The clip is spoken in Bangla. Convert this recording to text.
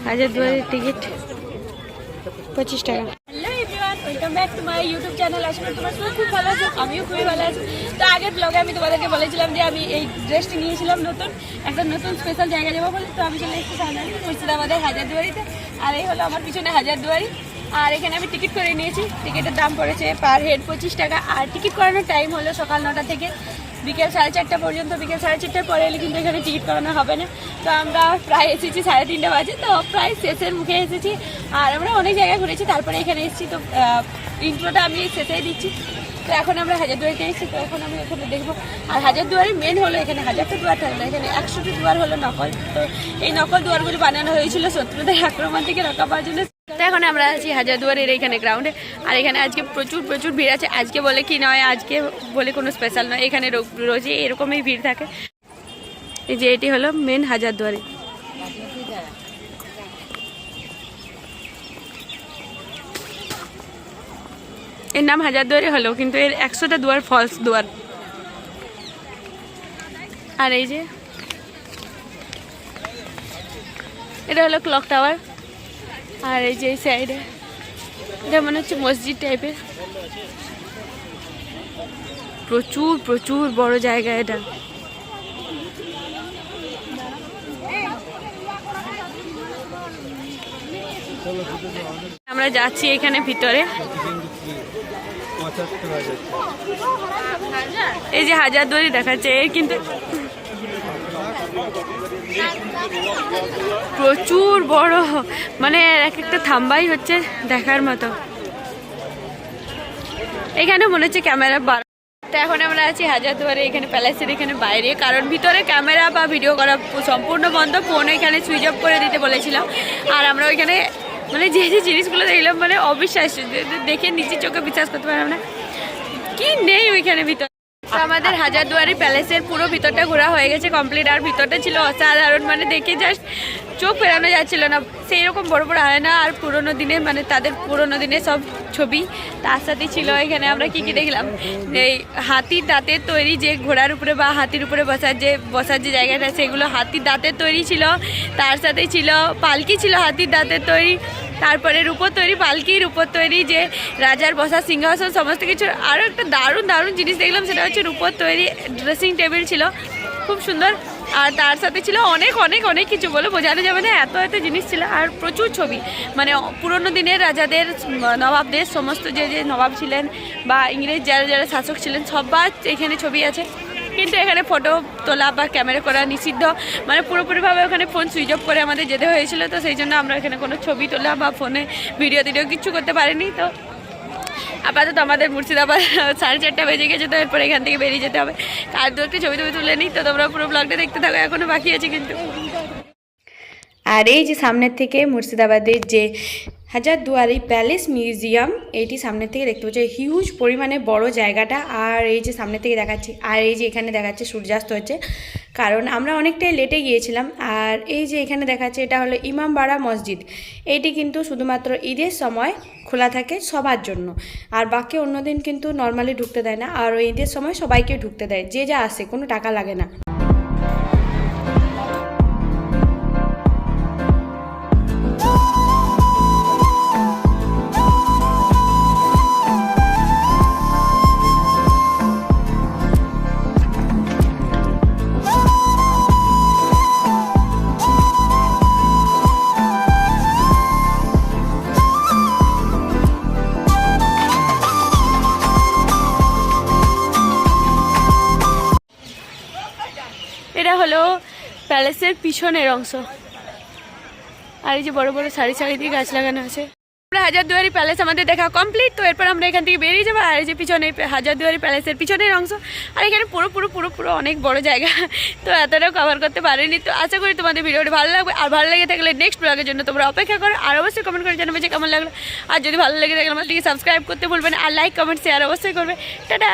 হাজারদুয়ারির টিকিট 25 টাকা। Hello everyone, welcome back to my YouTube channel. আসলে তোমরা সবাই খুব ভালো আছো, আমিও খুবই ভালো আছি। তো আগের ব্লগে আমি তোমাদেরকে বলেছিলাম যে আমি এই ড্রেসটি নিয়েছিলাম নতুন, একটা নতুন স্পেশাল জায়গায় যাবো বলে। তো আমি চলে এসেছি সামনে মুর্শিদাবাদের হাজারদুয়ারিতে। আর এই হলো আমার পিছনে হাজারদুয়ারি। আর এখানে আমি টিকিট করে নিয়েছি। টিকিটের দাম পড়েছে পার হেড 25 টাকা। আর টিকিট করানোর টাইম হলো সকাল 9টা থেকে বিকেল 4:30 পর্যন্ত। বিকেল 4:30 পরে এলে কিন্তু এখানে টিকিট করানো হবে না। তো আমরা প্রায় এসেছি 3:30 বাজে, তো প্রায় শেষের মুখে এসেছি। আর আমরা অনেক জায়গায় ঘুরেছি, তারপরে এখানে এসেছি। তো ইন্ট্রোটা আমি শেষেই দিচ্ছি। তো এখন আমরা হাজারদুয়ারিতে এসেছি, তো এখন আমি এখানে দেখবো। আর হাজারদুয়ারি মেন হলো এখানে 1000টা দুয়ার থাকলো, এখানে 100টি দুয়ার হলো নকল। তো এই নকল দুয়ারগুলি বানানো হয়েছিল শত্রুদের আক্রমণ থেকে রক্ষা পাওয়ার জন্য। তো এখন আমরা আছি হাজারদুয়ারির এইখানে গ্রাউন্ডে। আর এখানে আজকে প্রচুর ভিড় আছে। আজকে বলে কি নয়, আজকে বলে কোনো স্পেশাল নয়, এখানে রোজই এরকমই ভিড় থাকে। এই যে এটি হলো মেন হাজারদুয়ারি। এর নাম হাজারদুয়ারি হলো, কিন্তু এর 100টা দুয়ার ফলস দুয়ার। আর এই যে এটা হলো ক্লক টাওয়ার। আর এই যে এই সাইডে এটা মনে হচ্ছে মসজিদ টাইপের। প্রচুর বড় জায়গা এটা। আমরা যাচ্ছি এখানে ভিতরে। এই যে হাজারদুয়ারি দেখাচ্ছে, এর কিন্তু প্রচুর বড়, মানে এক একটা থাম্বাই হচ্ছে দেখার মতো। এখানে মনে হচ্ছে ক্যামেরা বার। তো এখন আমরা আছি হাজারদুয়ারি এখানে প্যালেসের এখানে বাইরে, কারণ ভিতরে ক্যামেরা বা ভিডিও করা সম্পূর্ণ বন্ধ। ফোন এখানে সুইচ অফ করে দিতে বলেছিলাম। আর আমরা ওইখানে মানে যে জিনিসগুলো দেখলাম, মানে অবিশ্বাস্য, দেখে নিজের চোখে বিশ্বাস করতে পারলাম না কি নেই ওইখানে ভিতরে। আমাদের হাজারদুয়ারি প্যালেসের পুরো ভিতরটা ঘোরা হয়ে গেছে কমপ্লিট। আর ভিতরটা ছিল অসাধারণ, মানে দেখে জাস্ট চোখ ফেরানো যাচ্ছিল না। সেই রকম বড় হয় না। আর পুরোনো দিনে, মানে তাদের পুরোনো দিনে সব ছবি। তার সাথে ছিল এখানে আমরা কি দেখলাম, এই হাতির দাঁতের তৈরি যে ঘোড়ার উপরে বা হাতির উপরে বসার যে জায়গাটা, সেগুলো হাতির দাঁতের তৈরি ছিল। তার সাথে ছিল পালকি, ছিল হাতির দাঁতের তৈরি। তারপরে রূপোর তৈরি পালকি, রূপোর তৈরি যে রাজার বসার সিংহাসন, সমস্ত কিছু। আরও একটা দারুণ জিনিস দেখলাম, সেটা হচ্ছে রূপোর তৈরি ড্রেসিং টেবিল ছিল, খুব সুন্দর। আর তার সাথে ছিল অনেক কিছু, বলে বোঝানো যাবে না, এত জিনিস ছিল। আর প্রচুর ছবি, মানে পুরনো দিনের রাজাদের, নবাবদের, সমস্ত যে নবাব ছিলেন বা ইংরেজ যারা শাসক ছিলেন, সবার এখানে ছবি আছে। কিন্তু এখানে ফটো তোলা বা ক্যামেরা করা নিষিদ্ধ, মানে পুরোপুরিভাবে ওখানে ফোন সুইচ অফ করে আমাদের যেতে হয়েছিল। তো সেই জন্য আমরা এখানে কোনো ছবি তোলা বা ফোনে ভিডিও কিছু করতে পারিনি। তো আপাতত আমাদের মুর্শিদাবাদ 4:30 বেজে গেছে, তো এরপর এখান থেকে বেরিয়ে যেতে হবে। আর দু একটা ছবি তুলে নিই। তো তোমরা পুরো ব্লগটা দেখতে থাকো, এখনো বাকি আছে কিন্তু। আর এই যে সামনের থেকে মুর্শিদাবাদের যে হাজারদুয়ারি প্যালেস মিউজিয়াম, এইটি সামনের থেকে দেখতে পাচ্ছি, হিউজ পরিমাণে বড় জায়গাটা। আর এই যে সামনের থেকে দেখাচ্ছি, আর এই যে এখানে দেখাচ্ছে সূর্যাস্ত হচ্ছে, কারণ আমরা অনেকটাই লেটে গিয়েছিলাম। আর এই যে এখানে দেখাচ্ছে, এটা হলো ইমামবাড়া মসজিদ। এইটি কিন্তু শুধুমাত্র ঈদের সময় খোলা থাকে সবার জন্য, আর বাকি অন্য দিন কিন্তু নর্মালি ঢুকতে দেয় না। আর ওই ঈদের সময় সবাইকে ঢুকতে দেয়, যে যা আসে, কোনো টাকা লাগে না। এটা হলো প্যালেসের পিছনের অংশ। আর এই যে বড় সারি দিয়ে গাছ লাগানো আছে। আমরা হাজারদুয়ারি প্যালেস আমাদের দেখা কমপ্লিট। তো এরপর আমরা এখান থেকে বেরিয়ে যাবো। আর এই যে পিছনে হাজারদুয়ারি প্যালেসের পিছনের অংশ। আর এখানে পুরো অনেক বড় জায়গা, তো এতটাও কভার করতে পারিনি। তো আশা করি তোমাদের ভিডিওটি ভালো লাগবে। আর ভালো লেগে থাকলে নেক্সট ব্লগের জন্য তোমরা অপেক্ষা করো। আর অবশ্যই কমেন্ট করে জানাবে যে কেমন লাগলো। আর যদি ভালো লেগে থাকলে আমাদেরকে সাবস্ক্রাইব করতে ভুলবে না। আর লাইক কমেন্ট শেয়ার অবশ্যই করবে। টাটা।